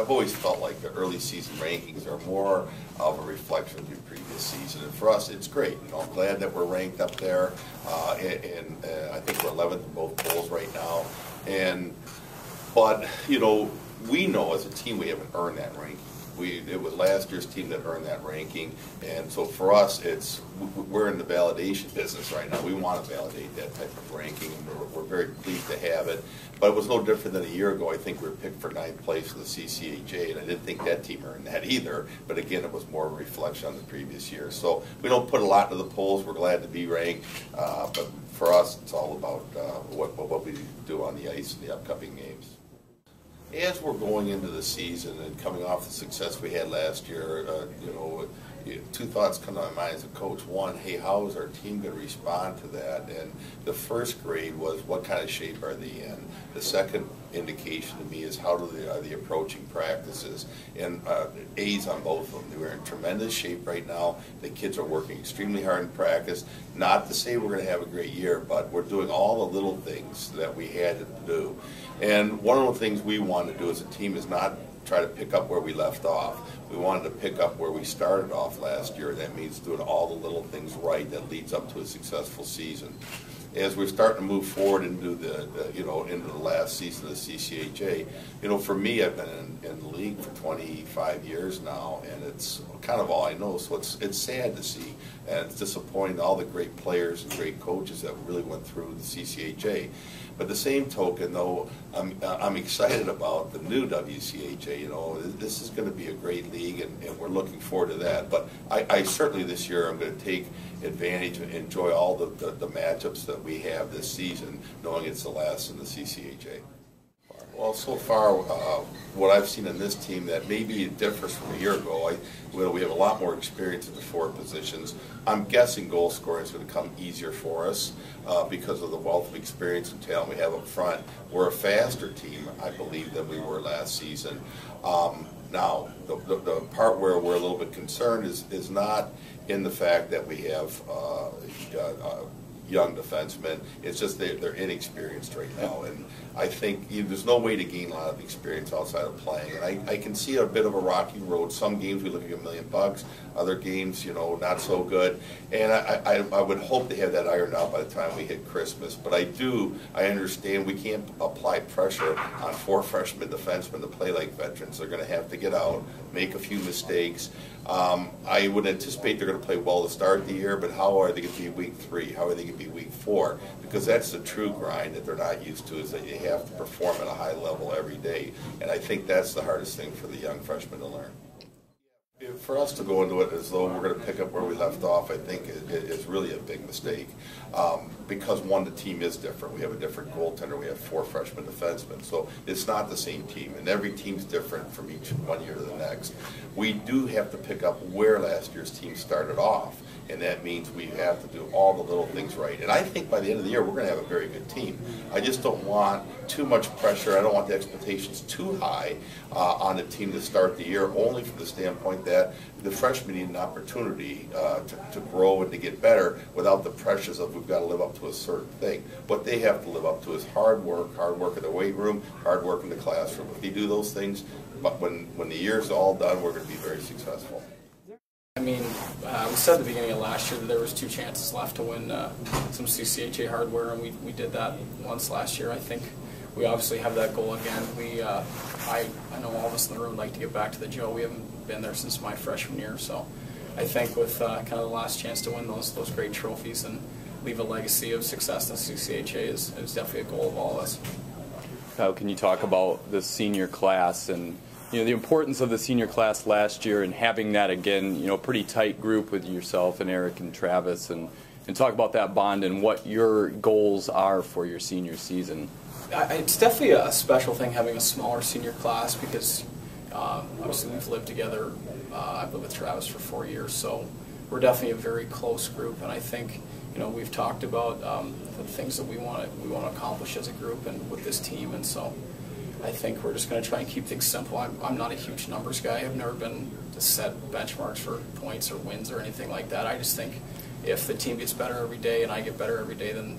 I've always felt like the early season rankings are more of a reflection of the previous season, and for us, it's great. You know, I'm glad that we're ranked up there, and I think we're 11th in both polls right now. But you know, we know as a team we haven't earned that ranking. It was last year's team that earned that ranking, and so for us, we're in the validation business right now. We want to validate that type of ranking, and we're very pleased to have it. But it was no different than a year ago. I think we were picked for 9th place in the CCHA, and I didn't think that team earned that either. But again, it was more of a reflection on the previous year. So we don't put a lot into the polls. We're glad to be ranked, but for us, it's all about what we do on the ice in the upcoming games. As we're going into the season and coming off the success we had last year, you know, two thoughts come to my mind as a coach. One, hey, how is our team going to respond to that? And the first grade was, what kind of shape are they in? The second indication to me is how are the approaching practices? And A's on both of them. They're in tremendous shape right now. The kids are working extremely hard in practice. Not to say we're going to have a great year, but we're doing all the little things that we had to do. And one of the things we want to do as a team is not try to pick up where we left off. We wanted to pick up where we started off last year. That means doing all the little things right that leads up to a successful season. As we're starting to move forward into into the last season of the CCHA, you know, for me, I've been in the league for 25 years now, and it's kind of all I know. So it's sad to see, and it's disappointing all the great players and great coaches that really went through the CCHA. But the same token, though, I'm excited about the new WCHA. You know, this is going to be a great league, and we're looking forward to that. But I certainly this year I'm going to take advantage and enjoy all the matchups that we have this season, knowing it's the last in the CCHA. Well, so far, what I've seen in this team that maybe it differs from a year ago. We have a lot more experience at the forward positions. I'm guessing goal scoring is going to come easier for us because of the wealth of experience and talent we have up front. We're a faster team, I believe, than we were last season. Now, the part where we're a little bit concerned is not in the fact that we have young defensemen. It's just they're inexperienced right now, and I think there's no way to gain a lot of experience outside of playing. And I can see a bit of a rocky road. Some games we look at $1 million, other games, you know, not so good. And I would hope to have that ironed out by the time we hit Christmas. But I understand we can't apply pressure on 4 freshman defensemen to play like veterans. They're going to have to get out, make a few mistakes. I would anticipate they're going to play well to start the year, but how are they going to be week 3? How are they going to be week 4? Because that's the true grind that they're not used to, is that you have to perform at a high level every day. And I think that's the hardest thing for the young freshmen to learn. For us to go into it as though we're going to pick up where we left off, I think is really a big mistake. Because one, the team is different. We have a different goaltender. We have 4 freshman defensemen. So it's not the same team, and every team's different from each one year to the next. We do have to pick up where last year's team started off, and that means we have to do all the little things right. And I think by the end of the year, we're going to have a very good team. I just don't want too much pressure. I don't want the expectations too high on the team to start the year, only from the standpoint that the freshmen need an opportunity to grow and to get better without the pressures of we've got to live up to a certain thing. What they have to live up to is hard work in the weight room, hard work in the classroom. If they do those things, but when the year's all done, we're going to be very successful. I mean, we said at the beginning of last year that there was 2 chances left to win some CCHA hardware, and we did that once last year. I think we obviously have that goal again. I know all of us in the room like to get back to the Joe. We haven't been there since my freshman year, so I think with kind of the last chance to win those great trophies and leave a legacy of success in the CCHA is definitely a goal of all of us. How can you talk about the senior class and the importance of the senior class last year and having that again, pretty tight group with yourself and Eric and Travis, and talk about that bond and what your goals are for your senior season? It's definitely a special thing having a smaller senior class because obviously we've lived together. I've lived with Travis for 4 years, so we're definitely a very close group, and I think we've talked about the things that we want to accomplish as a group and with this team, and so I think we're just going to try and keep things simple. I'm not a huge numbers guy. I've never been to set benchmarks for points or wins or anything like that. I just think if the team gets better every day and I get better every day, then